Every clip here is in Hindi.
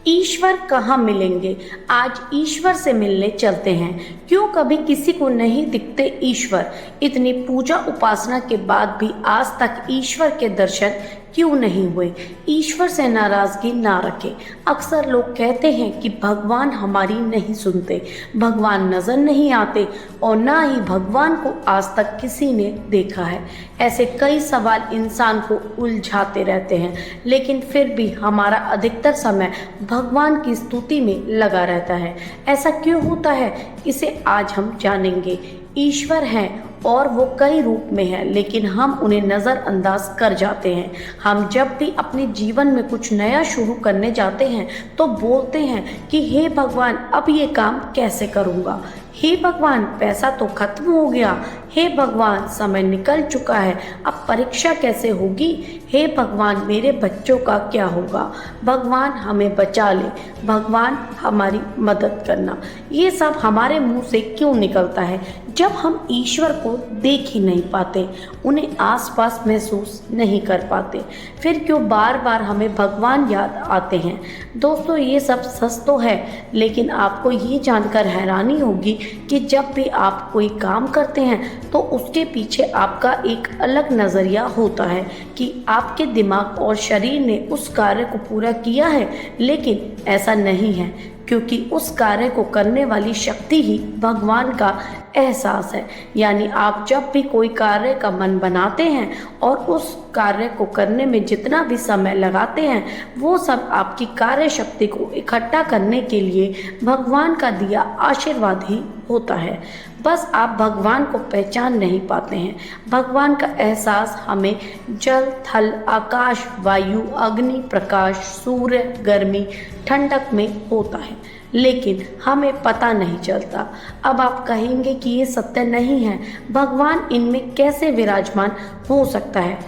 ईश्वर कहाँ मिलेंगे? आज ईश्वर से मिलने चलते हैं। क्यों कभी किसी को नहीं दिखते ईश्वर? इतनी पूजा उपासना के बाद भी आज तक ईश्वर के दर्शन क्यों नहीं हुए? ईश्वर से नाराजगी ना रखें। अक्सर लोग कहते हैं कि भगवान हमारी नहीं सुनते, भगवान नजर नहीं आते और ना ही भगवान को आज तक किसी ने देखा है। ऐसे कई सवाल इंसान को उलझाते रहते हैं, लेकिन फिर भी हमारा अधिकतर समय भगवान की स्तुति में लगा रहता है। ऐसा क्यों होता है, इसे आज हम जानेंगे। ईश्वर हैं और वो कई रूप में है, लेकिन हम उन्हें नज़रअंदाज कर जाते हैं। हम जब भी अपने जीवन में कुछ नया शुरू करने जाते हैं तो बोलते हैं कि हे भगवान, अब ये काम कैसे करूँगा? हे भगवान, पैसा तो खत्म हो गया। हे भगवान, समय निकल चुका है, अब परीक्षा कैसे होगी? हे भगवान, मेरे बच्चों का क्या होगा? भगवान हमें बचा ले, भगवान हमारी मदद करना। ये सब हमारे मुंह से क्यों निकलता है जब हम ईश्वर को देख ही नहीं पाते, उन्हें आसपास महसूस नहीं कर पाते? फिर क्यों बार बार हमें भगवान याद आते हैं? दोस्तों, ये सब सच तो है, लेकिन आपको ये जानकर हैरानी होगी कि जब भी आप कोई काम करते हैं तो उसके पीछे आपका एक अलग नज़रिया होता है कि आपके दिमाग और शरीर ने उस कार्य को पूरा किया है, लेकिन ऐसा नहीं है, क्योंकि उस कार्य को करने वाली शक्ति ही भगवान का एहसास है। यानी आप जब भी कोई कार्य का मन बनाते हैं और उस कार्य को करने में जितना भी समय लगाते हैं, वो सब आपकी कार्य शक्ति को इकट्ठा करने के लिए भगवान का दिया आशीर्वाद ही होता है। बस आप भगवान को पहचान नहीं पाते हैं। भगवान का एहसास हमें जल, थल, आकाश, वायु, अग्नि, प्रकाश, सूर्य, गर्मी, ठंडक में होता है, लेकिन हमें पता नहीं चलता। अब आप कहेंगे कि ये सत्य नहीं है, भगवान इनमें कैसे विराजमान हो सकता है?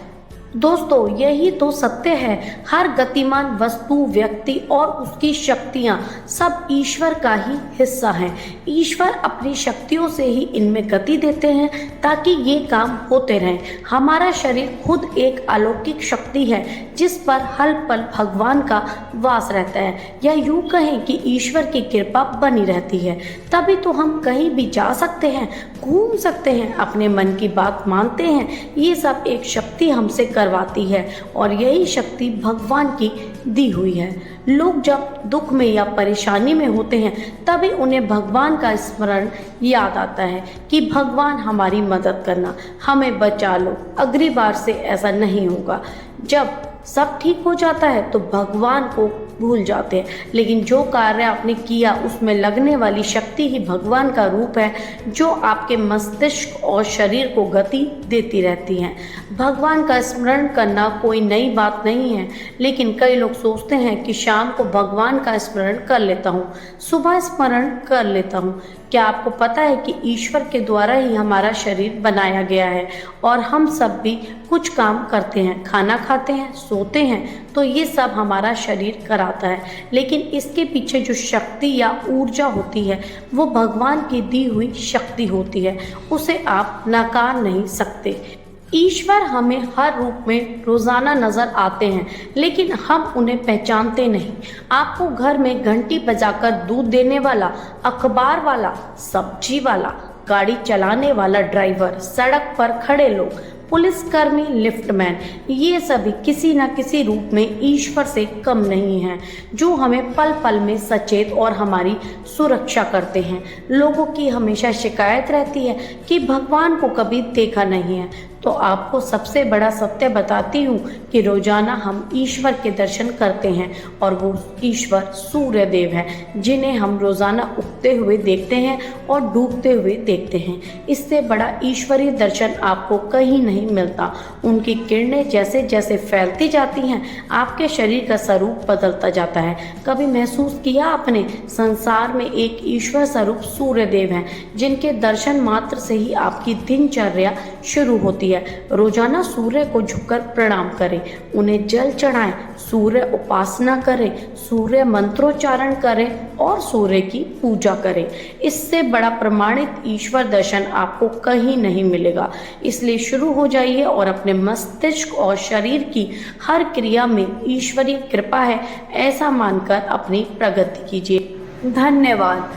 दोस्तों, यही तो सत्य है। हर गतिमान वस्तु, व्यक्ति और उसकी शक्तियाँ सब ईश्वर का ही हिस्सा हैं। ईश्वर अपनी शक्तियों से ही इनमें गति देते हैं ताकि ये काम होते रहें। हमारा शरीर खुद एक अलौकिक शक्ति है जिस पर हर पल भगवान का वास रहता है, या यूँ कहें कि ईश्वर की कृपा बनी रहती है। तभी तो हम कहीं भी जा सकते हैं, घूम सकते हैं, अपने मन की बात मानते हैं। ये सब एक शक्ति हमसे करवाती है और यही शक्ति भगवान की दी हुई है। लोग जब दुख में या परेशानी में होते हैं तभी उन्हें भगवान का स्मरण याद आता है कि भगवान हमारी मदद करना, हमें बचा लो, अगली बार से ऐसा नहीं होगा। जब सब ठीक हो जाता है तो भगवान को भूल जाते हैं, लेकिन जो कार्य आपने किया उसमें लगने वाली शक्ति ही भगवान का रूप है, जो आपके मस्तिष्क और शरीर को गति देती रहती है। भगवान का स्मरण करना कोई नई बात नहीं है, लेकिन कई लोग सोचते हैं कि शाम को भगवान का स्मरण कर लेता हूँ, सुबह स्मरण कर लेता हूँ। क्या आपको पता है कि ईश्वर के द्वारा ही हमारा शरीर बनाया गया है और हम सब भी कुछ काम करते हैं, खाना खाते हैं, सोते हैं, तो ये सब हमारा शरीर कराता है। लेकिन इसके पीछे जो शक्ति या ऊर्जा होती है वो भगवान की दी हुई शक्ति होती है, उसे आप नकार नहीं सकते। ईश्वर हमें हर रूप में रोज़ाना नज़र आते हैं, लेकिन हम उन्हें पहचानते नहीं। आपको घर में घंटी बजाकर दूध देने वाला, अखबार वाला, सब्जी वाला, गाड़ी चलाने वाला ड्राइवर, सड़क पर खड़े लोग, पुलिसकर्मी, लिफ्टमैन, ये सभी किसी न किसी रूप में ईश्वर से कम नहीं हैं, जो हमें पल पल में सचेत और हमारी सुरक्षा करते हैं। लोगों की हमेशा शिकायत रहती है कि भगवान को कभी देखा नहीं है, तो आपको सबसे बड़ा सत्य बताती हूँ कि रोजाना हम ईश्वर के दर्शन करते हैं, और वो ईश्वर सूर्य देव है, जिन्हें हम रोजाना उगते हुए देखते हैं और डूबते हुए देखते हैं। इससे बड़ा ईश्वरीय दर्शन आपको कहीं नहीं मिलता। उनकी किरणें जैसे जैसे फैलती जाती हैं, आपके शरीर का स्वरूप बदलता जाता है। कभी महसूस किया आपने, संसार में एक ईश्वर स्वरूप सूर्य देव हैं, जिनके दर्शन मात्र से ही आपकी दिनचर्या शुरू होती है। है। रोजाना सूर्य को झुककर प्रणाम करें, उन्हें जल चढ़ाएं, सूर्य उपासना करें, सूर्य मंत्रोच्चारण करें और सूर्य की पूजा करें। इससे बड़ा प्रमाणित ईश्वर दर्शन आपको कहीं नहीं मिलेगा। इसलिए शुरू हो जाइए और अपने मस्तिष्क और शरीर की हर क्रिया में ईश्वरीय कृपा है ऐसा मानकर अपनी प्रगति कीजिए। धन्यवाद।